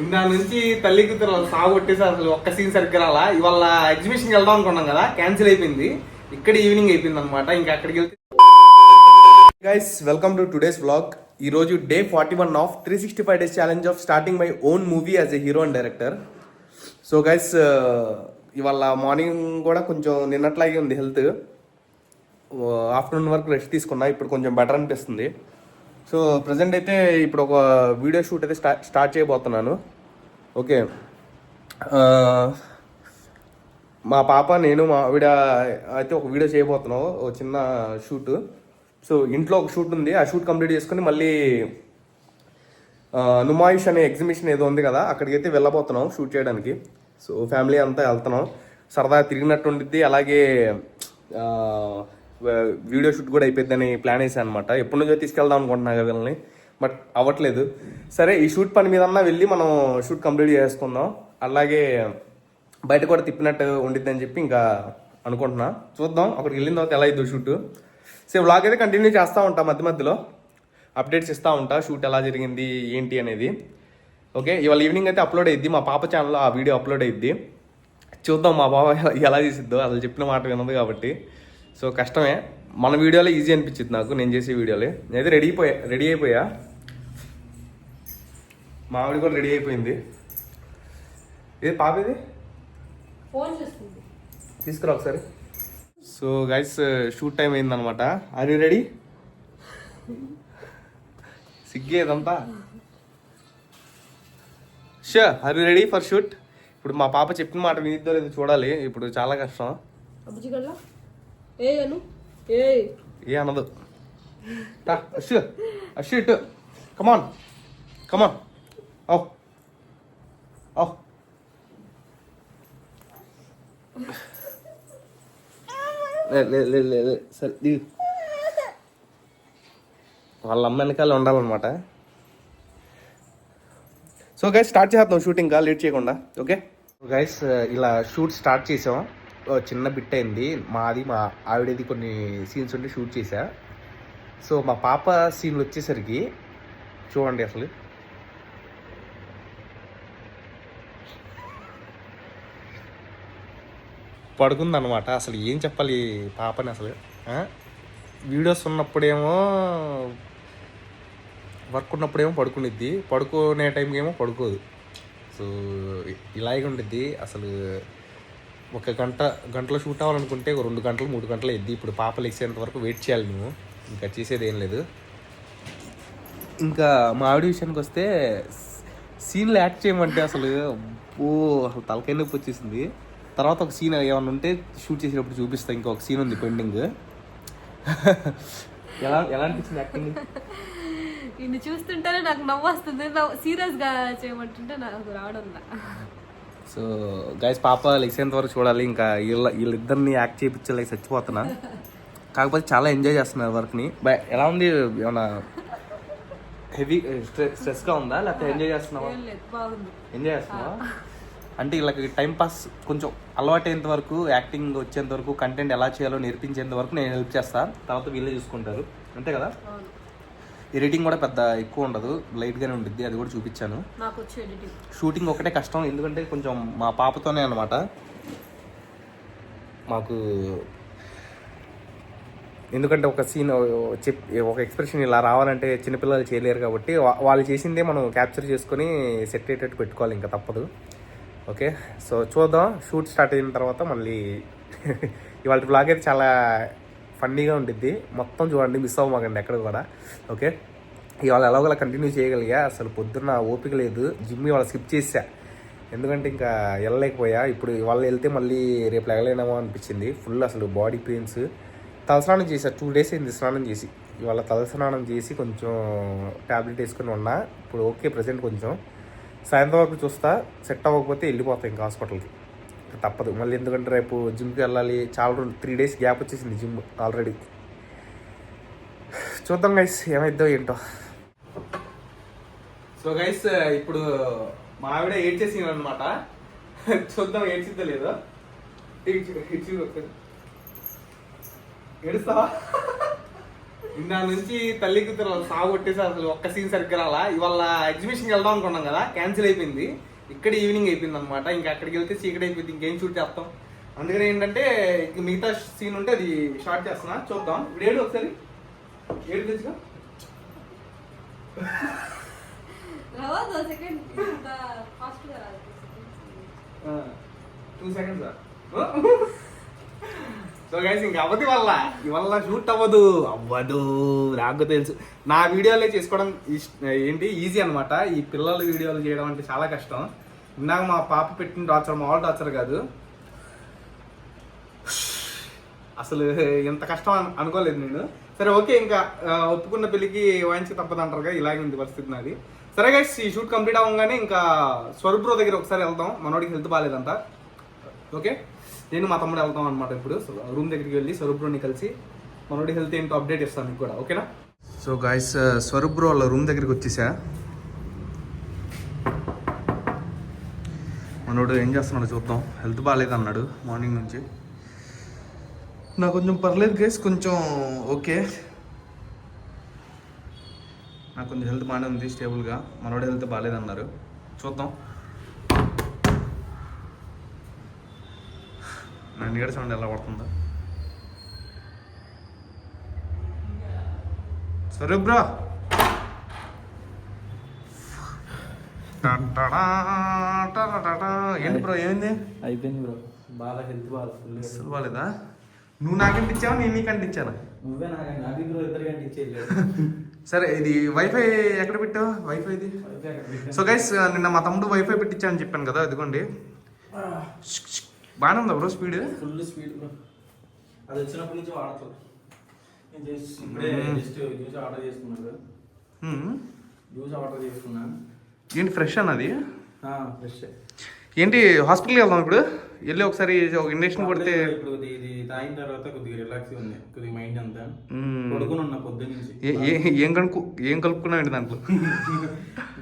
ఇందా నుంచి తల్లి కూతురు సాగు కొట్టేసి అసలు ఒక్క సీన్ సరిగ్గా రాలా. ఇవాళ ఎగ్జిబిషన్కి వెళ్దాం అనుకున్నాం కదా, క్యాన్సిల్ అయిపోయింది. ఇక్కడ ఈవినింగ్ అయిపోయింది అనమాట. ఇంకా అక్కడికి వెళ్తే guys welcome to today's vlog. ఈ రోజు day 41 of 365 days challenge of starting my own movie as a hero and director. So guys ఇవాళ మార్నింగ్ కూడా కొంచెం నిన్నట్లాగే ఉంది హెల్త్. ఆఫ్టర్నూన్ వరకు రెస్ట్ తీసుకున్నా, ఇప్పుడు కొంచెం బెటర్ అనిపిస్తుంది. సో ప్రజెంట్ అయితే ఇప్పుడు ఒక వీడియో షూట్ అయితే స్టార్ట్ చేయబోతున్నాను. ఓకే, మా పాప నేను మా ఆవిడ అయితే ఒక వీడియో చేయబోతున్నాం, ఒక చిన్న షూట్. సో ఇంట్లో ఒక షూట్ ఉంది, ఆ షూట్ కంప్లీట్ చేసుకుని మళ్ళీ నుమాయిష్ అనే ఎగ్జిబిషన్ ఏదో ఉంది కదా, అక్కడికి అయితే వెళ్ళబోతున్నాం షూట్ చేయడానికి. సో ఫ్యామిలీ అంతా వెళ్తున్నాం, సరదాగా తిరిగినట్టు ఉండిద్ది, అలాగే వీడియో షూట్ కూడా అయిపోద్దని ప్లాన్ వేసాను అనమాట. ఎప్పటి నుంచో తీసుకెళ్దాం అనుకుంటున్నా కదా వీళ్ళని, బట్ అవ్వట్లేదు. సరే ఈ షూట్ పని మీద వెళ్ళి మనం షూట్ కంప్లీట్ చేసుకుందాం, అలాగే బయట కూడా తిప్పినట్టు ఉండిద్దని చెప్పి ఇంకా అనుకుంటున్నా. చూద్దాం అక్కడికి వెళ్ళిన తర్వాత ఎలా అవుతుంది షూట్. సో వ్లాగ్ అయితే కంటిన్యూ చేస్తూ ఉంటా, మధ్య మధ్యలో అప్డేట్స్ ఇస్తూ ఉంటా, షూట్ ఎలా జరిగింది ఏంటి అనేది. ఓకే, ఇవాళ ఈవినింగ్ అయితే అప్లోడ్ అయ్యిద్ది, మా పాప ఛానల్లో ఆ వీడియో అప్లోడ్ అయ్యిద్ది. చూద్దాం మా పాప ఎలా తీసిద్దో, అసలు చెప్పిన మాట వినదు కాబట్టి. సో కష్టమే, మన వీడియోలో ఈజీ అనిపించింది నాకు, నేను చేసే వీడియోలే. నేనైతే రెడీ అయిపోయా, మా ఆవిడ కూడా రెడీ అయిపోయింది. ఏది పాప ఇది తీసుకురా ఒకసారి. సో గైస్ షూట్ టైం అయిందనమాట. Are you ready? సిగ్గేదంతా sure, are you ready for shoot? ఇప్పుడు మా పాప చెప్పిన మాట వినిద్దో లేదో చూడాలి, ఇప్పుడు చాలా కష్టం. ఏ అనదు. ఇటు కమాన్ కమాన్ ఓ ఓ సరే, వాళ్ళ అమ్మ వెనకాల ఉండాలన్నమాట. సో గైస్ స్టార్ట్ చేద్దాం షూటింగ్, లేట్ చేయకుండా. ఓకే గైస్, ఇలా షూట్ స్టార్ట్ చేసాం. చిన్న బిట్ అయింది మాది, మా ఆవిడది కొన్ని సీన్స్ ఉంటే షూట్ చేసా. సో మా పాప సీన్లు వచ్చేసరికి చూడండి, అసలు పడుకుందనమాట. అసలు ఏం చెప్పాలి పాపని, అసలు వీడియోస్ ఉన్నప్పుడేమో వర్క్ ఉన్నప్పుడేమో పడుకునిద్ది, పడుకునే టైంకి ఏమో పడుకోదు. సో ఇలాగే ఉండిద్ది అసలు. ఒక గంటలో షూట్ అవ్వాలనుకుంటే 2 గంటలు 3 గంటలు అయ్యిద్ది. ఇప్పుడు పాప లెక్సేంత వరకు వెయిట్ చేయాలి మేము, ఇంకా చేసేది ఏం లేదు. ఇంకా మా ఆవిడ విషయానికి వస్తే సీన్లు యాక్ట్ చేయమంటే అసలు అసలు తలకాయ నొప్పి వచ్చేసింది. తర్వాత ఒక సీన్ ఏమన్నా ఉంటే షూట్ చేసేటప్పుడు చూపిస్తా, ఇంకొక సీన్ ఉంది పెండింగ్. ఎలా అనిపించింది యాక్టింగ్? ఇన్ని చూస్తుంటేనే నాకు నవ్వు వస్తుంది, సీరియస్గా చేయమంటుంటే నాకు రావడం. సో గైస్ పాప లెక్సేంత వరకు చూడాలి, ఇంకా వీళ్ళిద్దరిని యాక్ట్ చేయించలేక చచ్చిపోతున్నా. కాకపోతే చాలా ఎంజాయ్ చేస్తున్నారు వర్క్ని. ఎలా ఉంది, ఏమన్నా హెవీ స్ట్రెస్గా ఉందా లేకపోతే ఎంజాయ్ చేస్తున్నావా? ఎంజాయ్ చేస్తున్నావా అంటే వీళ్ళకి టైం పాస్ కొంచెం అలవాటు అయ్యేంత వరకు, యాక్టింగ్ వచ్చేంత వరకు, కంటెంట్ ఎలా చేయాలో నేర్పించేంత వరకు నేను హెల్ప్ చేస్తాను, తర్వాత వీళ్ళే చూసుకుంటారు, అంతే కదా. ఎడిటింగ్ కూడా పెద్ద ఎక్కువ ఉండదు, లైట్గానే ఉంటుంది, అది కూడా చూపించాను. షూటింగ్ ఒకటే కష్టం, ఎందుకంటే కొంచెం మా పాపతోనే అనమాట మాకు. ఎందుకంటే ఒక సీన్ ఒక ఎక్స్ప్రెషన్ ఇలా రావాలంటే చిన్నపిల్లలు చేయలేరు కాబట్టి వాళ్ళు చేసిందే మనం క్యాప్చర్ చేసుకొని సెట్ అయ్యేటట్టు పెట్టుకోవాలి, ఇంకా తప్పదు. ఓకే, సో చూద్దాం షూట్ స్టార్ట్ అయిన తర్వాత మళ్ళీ. ఇవాళ బ్లాగ్ అయితే చాలా ఫన్నీగా ఉండిద్ది, మొత్తం చూడండి, మిస్ అవ్వమాకండి ఎక్కడ కూడా. ఓకే, ఇవాళ ఎలాగోలా కంటిన్యూ చేయగలిగా. అసలు పొద్దున్న ఓపిక లేదు, జిమ్ ఇవాళ స్కిప్ చేసా, ఎందుకంటే ఇంకా వెళ్ళలేకపోయా. ఇప్పుడు ఇవాళ వెళ్తే మళ్ళీ రేపు వెళ్ళలేనేమో అనిపించింది. ఫుల్ అసలు బాడీ పెయిన్స్. తలస్నానం చేశా, 2 days అయింది స్నానం చేసి. ఇవాళ తలస్నానం చేసి కొంచెం ట్యాబ్లెట్ వేసుకొని ఉన్నా, ఇప్పుడు ఓకే ప్రజెంట్. కొంచెం సాయంత్రం వరకు చూస్తా, సెట్ అవ్వకపోతే వెళ్ళిపోతాయి ఇంకా హాస్పిటల్కి, తప్పదు మళ్ళీ. ఎందుకంటే రేపు జిమ్కి వెళ్ళాలి, చాలా 3 days గ్యాప్ వచ్చేసింది జిమ్ ఆల్రెడీ. చూద్దాం గైస్ ఏమైద్దో ఏంటో. సో గైస్ ఇప్పుడు మా ఆవిడ ఏడ్చేసింది అనమాట, చూద్దాం ఏడ్చిద్దో లేదో. ఏడుస్తావా? ఇందా నుంచి తల్లి కూతురు సాగు కొట్టేసి అసలు ఒక్క సీన్ సరిగ్గా రాలా. ఇవాళ ఎగ్జిబిషన్కి వెళ్దాం అనుకున్నాం కదా, క్యాన్సిల్ అయిపోయింది. ఇక్కడ ఈవినింగ్ అయిపోయింది అనమాట. ఇంకా అక్కడికి వెళ్తే చీకటి అయిపోయింది, ఇంకేం షూట్ చేస్తాం. అందుకని ఏంటంటే ఇంక మిగతా సీన్ ఉంటే అది షార్ట్ చేస్తున్నా, చూద్దాం. ఇప్పుడు ఏడు ఒకసారి ఏడు తెచ్చుగా రావద్దు సెకండ్ ఫాస్ట్ గా రాదు 2 seconds. సో గైస్ ఇంకా అవ్వదు ఇవల్ల షూట్ అవ్వదు నాకు తెలుసు. నా వీడియోలే చేసుకోవడం ఏంటి ఈజీ అనమాట. ఈ పిల్లల వీడియోలు చేయడం అంటే చాలా కష్టం. ఇందాక మా పాప పెట్టిన టార్చర్ మామూలు టార్చర్ కాదు అసలు. ఎంత కష్టం అనుకోలేదు నేను. సరే ఓకే, ఇంకా ఒప్పుకున్న పెళ్ళికి వాయించి తప్పదు అంటారుగా, ఇలాగే ఉంది పరిస్థితి నాది. సరే గైస్, ఈ షూట్ కంప్లీట్ అవ్వగానే ఇంకా స్వరూప్ బ్రో దగ్గర ఒకసారి వెళ్తాం. మనోడికి హెల్త్ బాగాలేదంట. ఓకే, నేను మా తమ్ముడు వెళ్తాం అనమాట. ఇప్పుడు రూమ్ దగ్గరికి వెళ్ళి స్వరూప్ బ్రోని కలిసి మనోడి హెల్త్ ఏంటో అప్డేట్ ఇస్తాను మీకు కూడా, ఓకేనా? సో గైస్, స్వరూప్ బ్రో వాళ్ళ రూమ్ దగ్గరికి వచ్చేసా. మనోడు ఏం చేస్తున్నాడు చూద్దాం. హెల్త్ బాగాలేదు అన్నాడు మార్నింగ్ నుంచి. నాకు కొంచెం పర్లేదు గైస్, కొంచెం ఓకే. నాకు కొంచెం హెల్త్ బాగానే ఉంది, స్టేబుల్గా. మనోడి హెల్త్ బాగాలేదన్నారు, చూద్దాం. నా నీడ సౌండ్ ఎలా పడుతుందో. సరే బ్రో, ఏంటి బ్రో ఏమైంది? అయిపోయింది బ్రో, బాగా హెల్త్ బాగా అసలు బాగాలేదా? నువ్వు నాకంటే ఇచ్చావా, నేను నీకంటే ఇచ్చానా? నువ్వే నాకు బ్రో, ఇద్దరు గంట ఇచ్చేది. సరే, ఇది వైఫై ఎక్కడ పెట్టావు? వైఫైది. సో గైస్, నిన్న మా తమ్ముడు వైఫై పెట్టించానని చెప్పాను కదా, ఇదిగోండి. బాగానే ఉందా bro speed? Full speed bro. అది వచ్చినప్పటి నుంచి వాడతారు. నేను ఇప్పుడే జస్ట్ జ్యూస్ ఆర్డర్ చేసుకున్నాను. జ్యూస్ ఆర్డర్ చేసుకున్నాను. ఏంటి ఫ్రెష్ అన్నది? ఫ్రెష్. ఏంటి హాస్పిటల్కి వెళ్దాం ఇప్పుడు? వెళ్ళి ఒకసారి ఒక ఇంజక్షన్ కొడితే. ఇప్పుడు ఇది తాగిన తర్వాత కొద్దిగా రిలాక్స్ ఉంది, కొద్దిగా మైండ్ అంతా. పడుకుని ఉన్నా పొద్దున్న నుంచి. ఏం కలుపుకున్నావు దాంట్లో?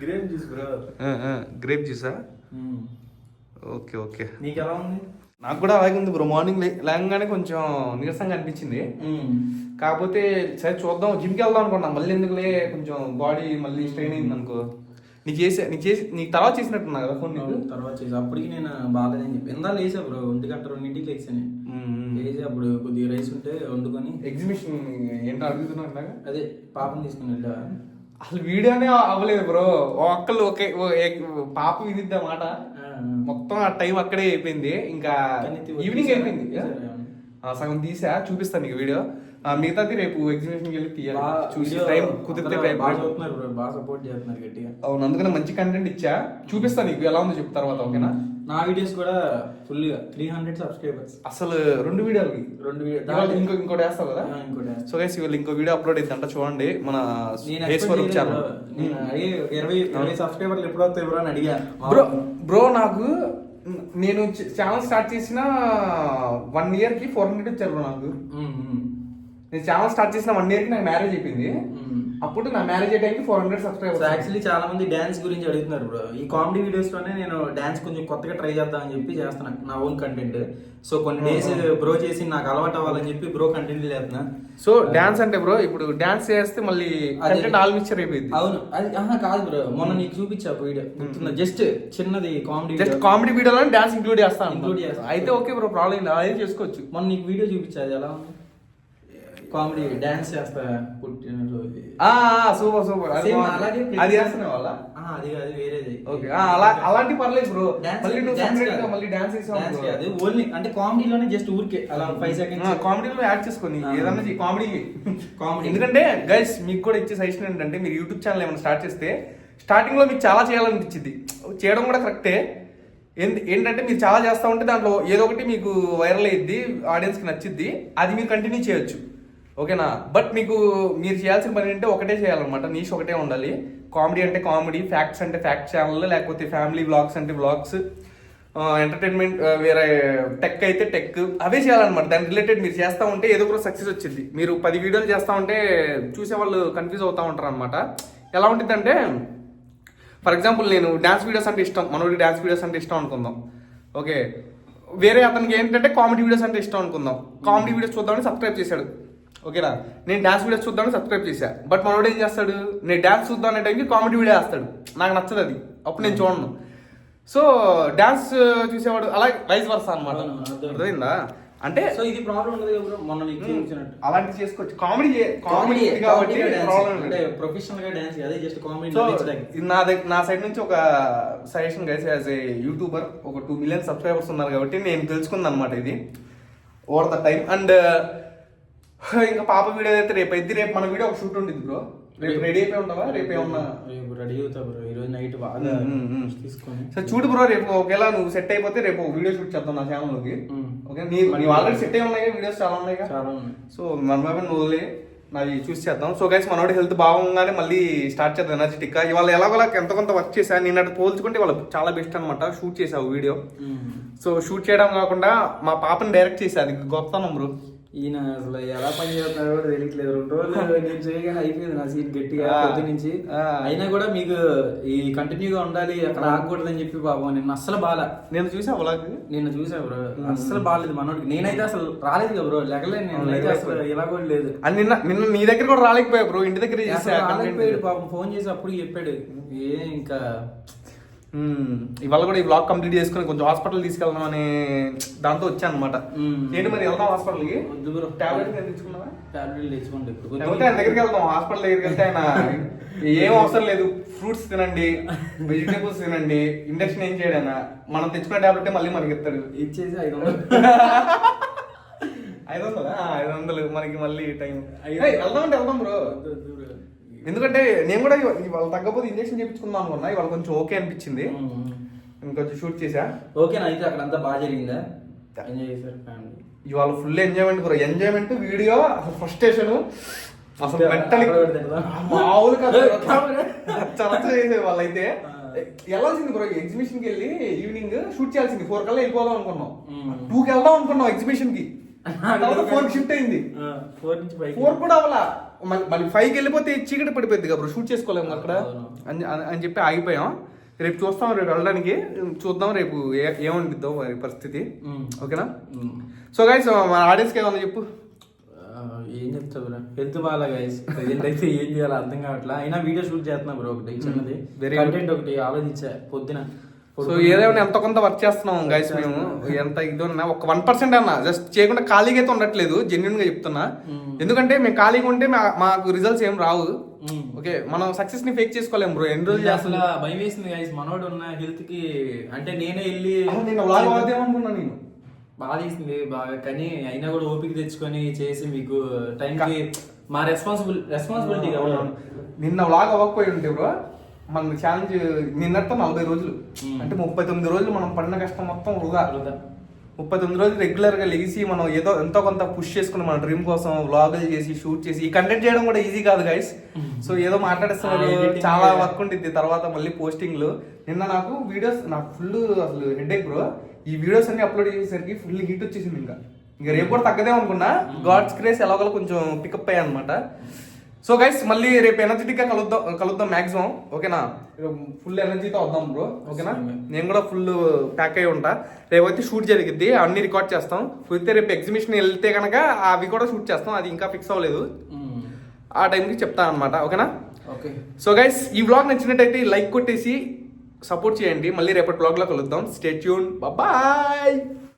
Grape juice bro. గ్రేప్ జ్యూసా? Okay okay. నీకు ఎలా ఉంది? నాకు కూడా అలాగే ఉంది బ్రో. మార్నింగ్ లేగానే కొంచెం నీరసంగా అనిపించింది. కాకపోతే సరే చూద్దాం, జిమ్కి వెళ్దాం అనుకున్నా. మళ్ళీ ఎందుకులే, కొంచెం బాడీ మళ్ళీ స్ట్రెయిన్ అయింది అనుకో. నీకు తర్వాత చేసినట్టున్నా కదా ఫోన్? నీకు తర్వాత చేసి అప్పటికి నేను బాగాలేదని చెప్పి ఇందా లేసా బ్రో. 1:02 లేచాను. లేచి అప్పుడు కొద్దిగా రైస్ ఉంటే వండుకొని. ఎగ్జిబిషన్ ఏంటో అడుగుతున్నా. అదే పాపని తీసుకుని వెళ్ళా. అసలు వీడియోనే అవ్వలేదు బ్రో. ఒక్కళ్ళు ఒకే పాప విధిద్దా మాట, మొత్తం ఆ టైం అక్కడే అయిపోయింది. ఇంకా ఈవినింగ్ అయిపోయింది. సగం తీసా, చూపిస్తాను నీకు వీడియో. మిగతాది రేపు ఎగ్జిబిషన్కి వెళ్ళి తీయాలి. చూసి టైం కుదిరితే బాగా సపోర్ట్ చేస్తున్నారు గట్టిగా. అవును, అందుకని మంచి కంటెంట్ ఇచ్చా, చూపిస్తాను నీకు ఎలా ఉందో చెప్పు తర్వాత, ఓకేనా? నా వీడియోస్ కూడా ఫుల్ గా 300 సబ్స్క్రైబర్స్. అసలు 2 వీడియోలకి ఇంకోటి వేస్తావు కదా? సో గైస్, ఇవాళ ఇంకో వీడియో అప్లోడ్ అయిందంట, చూడండి. మన స్వరూప్ ఛానల్. 20 సబ్స్క్రైబర్లు ఎప్పుడు వస్తాయి బ్రో అని అడిగా. బ్రో నాకు, నేను ఛానల్ స్టార్ట్ చేసిన 1 year కి 400 వచ్చారు బ్రో నాకు. నేను ఛానల్ స్టార్ట్ చేసిన 1 year కి నాకు మ్యారేజ్ అయిపోయింది. అప్పుడు నా మ్యారేజ్ అయ్యే టైంకి 400 సబ్స్క్రైబర్స్. యాక్చువల్లీ చాలా మంది డాన్స్ గురించి అడుగుతున్నారు బ్రో. ఈ కామెడీ వీడియోస్ లోనే నేను డాన్స్ కొంచెం కొత్తగా ట్రై చేద్దాం అని చెప్పి చేస్తున్నా, నా ఓన్ కంటెంట్. సో కొన్ని డేస్ బ్రో చేసి నాకు అలవాటు అవ్వాలని చెప్పి బ్రో కంటెంట్ చేస్తున్నా. సో డాన్స్ అంటే బ్రో, ఇప్పుడు డాన్స్ చేస్తే మళ్ళీ కంటెంట్ ఆల్ మిక్చర్ అయిపోయింది. అవును, అది కాదు బ్రో. మొన్న నీకు చూపించా వీడియో, జస్ట్ చిన్నది కామెడీ, జస్ట్ కామెడీ వీడియోలో డాన్స్ ఇంక్లూడ్ చేస్తాను. అయితే ఓకే బ్రో, ప్రాబ్లం లేదు, అదే చేసుకోవచ్చు. మొన్న నీకు వీడియో చూపించా, అది ఎలా ఉంది? కామెడీ డాన్స్ చేస్తా పుట్టిన రోజు. Super super. అది చేస్తున్నా వాళ్ళ? అది వేరేది. ఓకే, అలాంటి పర్లేదు బ్రో. మళ్ళీ డాన్స్ చేసావు ఓన్లీ అంటే కామెడీలోనే, జస్ట్ ఊరికే అలా 5 seconds కామెడీలో యాడ్ చేసుకొని ఏదన్నా కామెడీ. ఎందుకంటే గైస్, మీకు కూడా ఇచ్చే సజెషన్ ఏంటంటే, మీరు యూట్యూబ్ ఛానల్ ఏమైనా స్టార్ట్ చేస్తే స్టార్టింగ్ లో మీకు చాలా చేయాలనిపించింది, చేయడం కూడా కరెక్టే. ఏంటంటే మీరు చాలా చేస్తా ఉంటే దాంట్లో ఏదో ఒకటి మీకు వైరల్ అయ్యిద్ది, ఆడియన్స్కి నచ్చిద్ది, అది మీరు కంటిన్యూ చేయొచ్చు, ఓకేనా? బట్ మీరు చేయాల్సిన పని అంటే ఒకటే చేయాలన్నమాట, నీష్ ఒకటే ఉండాలి. కామెడీ అంటే కామెడీ, ఫ్యాక్ట్స్ అంటే ఫ్యాక్ట్ ఛానల్, లేకపోతే ఫ్యామిలీ వ్లాగ్స్ అంటే వ్లాగ్స్, ఎంటర్టైన్మెంట్ వేరే, టెక్ అయితే టెక్, అవే చేయాలన్నమాట. దాని రిలేటెడ్ మీరు చేస్తూ ఉంటే ఏదో ఒక సక్సెస్ వచ్చింది. మీరు 10 వీడియోలు చేస్తూ ఉంటే చూసేవాళ్ళు కన్ఫ్యూజ్ అవుతూ ఉంటారు అనమాట. ఎలా ఉంటుంది అంటే, ఫర్ ఎగ్జాంపుల్ నేను డ్యాన్స్ వీడియోస్ అంటే ఇష్టం, మనోడికి డ్యాన్స్ వీడియోస్ అంటే ఇష్టం అనుకుందాం, ఓకే. వేరే అతనికి ఏంటంటే కామెడీ వీడియోస్ అంటే ఇష్టం అనుకుందాం. కామెడీ వీడియోస్ చూద్దామని సబ్స్క్రైబ్ చేశాడు, ఓకేనా. నేను డాన్స్ వీడియోస్ చూద్దామని సబ్స్క్రైబ్ చేశా, బట్ మనోడు ఏం చేస్తాడు, నేను డాన్స్ చూద్దాం అనే టైంకి కామెడీ వీడియో వేస్తాడు, నాకు నచ్చదు అది, అప్పుడు నేను చూడను. సో డాన్స్ చూసేవాడు అలా వైస్ వర్సా అనమాట, అర్థమైందా? అంటే సో ఇది ప్రాబ్లం ఉండదు కదా బ్రో, మొన్న నీకు చూపించినట్టు అలాంటి చేసుకోవచ్చు. కామెడీ కామెడీ కాబట్టి అంటే ప్రొఫెషనల్ గా డాన్స్ అదే జస్ట్ కామెడీ. సో నా సైడ్ నుంచి ఒక suggestion guys, as a YouTuber ఒక 2 million సబ్స్క్రైబర్స్ ఉన్నారు కాబట్టి నేను తెలుసుకుంది అనమాట ఇది ఓవర్ ద టైం. అండ్ ఇంకా పాప వీడియో అయితే రేపు మన వీడియో ఒక షూట్ ఉంటుంది బ్రో, రేపు రెడీ అయిపోయి ఉంటావా? రేపు ఏమన్నా రెడీ అవుతా బ్రో, ఈ రోజు నైట్ బాగా తీసుకొని. సో చూడు బ్రో, రేపు ఒకవేళ నువ్వు సెట్ అయిపోతే రేపు వీడియో షూట్ చేద్దాం నా ఛానల్ లోకి. ఓకే, నీవు ఆల్రెడీ సెట్ అయి ఉన్నాయి వీడియోస్ చాలా ఉన్నాయి. సో మన బాబు నువ్వులే నాది చూసి చేద్దాం. సో గైస్ మనోడి హెల్త్ బాగుంగానే మళ్ళీ స్టార్ట్ చేద్దాం ఎనర్జెటిక్ గా. ఇవాళ ఎలాగోలా ఎంత కొంత వర్క్ చేశా, నేను అటు పోల్చుకుంటే వాళ్ళు చాలా బెస్ట్ అనమాట. షూట్ చేసావు వీడియో, సో షూట్ చేయడం కాకుండా మా పాపని డైరెక్ట్ చేసా, అది గొప్పతనం బ్రో. ఈయన అసలు ఎలా పని చేస్తున్నారో కూడా తెలియట్లేదు. 2 రోజులు నేను చేయగానే అయిపోయింది నా సీట్ గట్టిగా పొద్దు నుంచి. అయినా కూడా మీకు ఈ కంటిన్యూగా ఉండాలి, అక్కడ ఆగకూడదని చెప్పి బాబు నిన్న అస్సలు బాగా నేను చూసా వ్లాగ్, నిన్న చూసా బ్రో, అస్సలు బాగాలేదు మనోడికి. నేనైతే అసలు రాలేదు కదా బ్రో, లెగలేదు నేను అసలు, ఇలా కూడా లేదు. నిన్న నీ దగ్గర కూడా రాలేకపోయా బ్రో, ఇంటి దగ్గర రాలేకపోయాడు పాపం. ఫోన్ చేసి అప్పుడు చెప్పాడు ఇంకా ఇవాళ కూడా ఈ బ్లాగ్ కంప్లీట్ చేసుకుని కొంచెం హాస్పిటల్ తీసుకెళ్దాం అనే దాంతో వచ్చాను అనమాట. ఏంటి మరి వెళ్దాం హాస్పిటల్కి? టాబ్లెట్ తెచ్చుకున్నావా? టాబ్లెట్ తెచ్చుకోండి ఆయన దగ్గరికి వెళ్దాం. హాస్పిటల్ దగ్గరికి వెళ్తే ఆయన ఏం అవసరం లేదు, ఫ్రూట్స్ తినండి, వెజిటేబుల్స్ తినండి, ఇండక్షన్ ఏం చేయడు ఆయన. మనం తెచ్చుకున్న టాబ్లెట్ మళ్ళీ మనకి ఇస్తాడు. ఇచ్చేసి 500 500 మనకి మళ్ళీ టైం. వెళ్దాం అంటే వెళ్దాం బ్రో, ఎందుకంటే నేను కూడా ఇవాళ తగ్గపోతే ఇంజక్షన్ చేయించుకుందాం అనుకున్నా. ఇవాళ కొంచెం ఓకే అనిపించింది, ఇంకొంచెం షూట్ చేసా. ఓకేనా? అయితే అక్కడ అంతా బాగా జరిగిందా? ఎంజాయ్ చేశారు ఫ్యామిలీ? ఇవాళ full enjoyment bro, enjoyment video అసలు ఫ్రస్ట్రేషన్ అసలు మెంటల్ మామూలు కాదు. చేసే వాళ్ళైతే వెళ్ళాల్సింది బ్రో, ఎగ్జిబిషన్ కి వెళ్ళి ఈవినింగ్ షూట్ చేయాల్సింది. 4 కల్లా వెళ్ళిపోదాం అనుకున్నాం, 2కి వెళ్దాం అనుకున్నాం ఎగ్జిబిషన్ కి. 4 షిఫ్ట్ అయింది, 4 కూడా అవలా. మళ్ళీ 5కి వెళ్ళిపోతే చీకటి పడిపోయింది కదా బ్రో, షూట్ చేసుకోలేము అక్కడ అని చెప్పి ఆగిపోయాం. రేపు చూస్తాం, రేపు వెళ్ళడానికి చూద్దాం రేపు ఏమనిపిద్దాం మరి పరిస్థితి. ఓకేనా? సో గైస్ మన ఆడియన్స్కి ఏమన్నా చెప్పు. ఏం చెప్తా బ్రో, హెల్త్ బాగా గైస్ ప్రజెంట్ అయితే ఏం చేయాలో అర్థం కావట్లా. అయినా వీడియో షూట్ చేస్తున్నా బ్రో, ఒకటి చిన్నది కంటెంట్ ఒకటి ఆలోచించా పొద్దున. సో ఏదేమైనా ఎంత కొంత వర్క్ చేస్తున్నాం గైస్ మేము. ఎంత ఇది ఉన్నా ఒక 1% అన్నా జస్ట్ చేయకుండా ఖాళీగా అయితే ఉండట్లేదు, జెన్యున్ గా చెప్తున్నా. ఎందుకంటే మేము ఖాళీగా ఉంటే మాకు రిజల్ట్స్ ఏం రావు. ఓకే, మనం సక్సెస్ ని ఫేక్ చేసుకోలేము బ్రో. ఎన్ని రోజులు అసలు భయం వేసింది గైస్ మనోడు ఉన్న హెల్త్ కి. అంటే నేనే వెళ్ళి అనుకున్నా, నేను బాగా తీసింది బాగా, కానీ అయినా కూడా ఓపిక తెచ్చుకొని చేసి మీకు టైంకి మా రెస్పాన్సిబిలిటీ కావాలి. నిన్న వ్లాగ్ అవ్వకపోయి ఉంటే బ్రో మన ఛాలెంజ్ నిన్నతో 40 రోజులు, అంటే 39 రోజులు మనం పడిన కష్టం మొత్తం వృధా. 39 రోజులు రెగ్యులర్ గా లెగిసి మనం ఏదో ఎంతో కొంత పుష్ చేసుకుని మన డ్రీమ్ కోసం వ్లాగులు చేసి షూట్ చేసి ఈ కంటెంట్ చేయడం కూడా ఈజీ కాదు గైస్. సో ఏదో మాట్లాడేస్తున్నారు, చాలా వర్క్ ఉంటుంది తర్వాత మళ్ళీ పోస్టింగ్లు. నిన్న నాకు వీడియోస్ నాకు ఫుల్ అసలు హెడేక్ బ్రో. ఈ వీడియోస్ అన్ని అప్లోడ్ చేసేసరికి ఫుల్ హీట్ వచ్చేసింది. ఇంకా రేపు కూడా తగ్గదేమో అనుకున్నా, గాడ్స్ గ్రేస్ ఎలాగోలా కొంచెం పికప్ అయ్యా అనమాట. సో గైస్ మళ్ళీ రేపు ఎనర్జెటిక్ గా కలుద్దాం మాక్సిమం. ఓకేనా? ఫుల్ ఎనర్జీతో వద్దాం బ్రో. ఓకేనా? నేను కూడా ఫుల్ ప్యాక్ అయి ఉంటా. రేపైతే షూట్ జరిగిద్ది, అన్ని రికార్డ్ చేస్తాం. కుదిరితే రేపు ఎగ్జిబిషన్ వెళ్తే కనుక అవి కూడా షూట్ చేస్తాం, అది ఇంకా ఫిక్స్ అవ్వలేదు. ఆ టైంకి చెప్తాను అనమాట. ఓకేనా? ఓకే. సో గైస్ ఈ వ్లాగ్ నచ్చినట్టయితే లైక్ కొట్టేసి సపోర్ట్ చేయండి. మళ్ళీ రేపటి వ్లాగ్ లో కలుద్దాం. Stay tune, bye.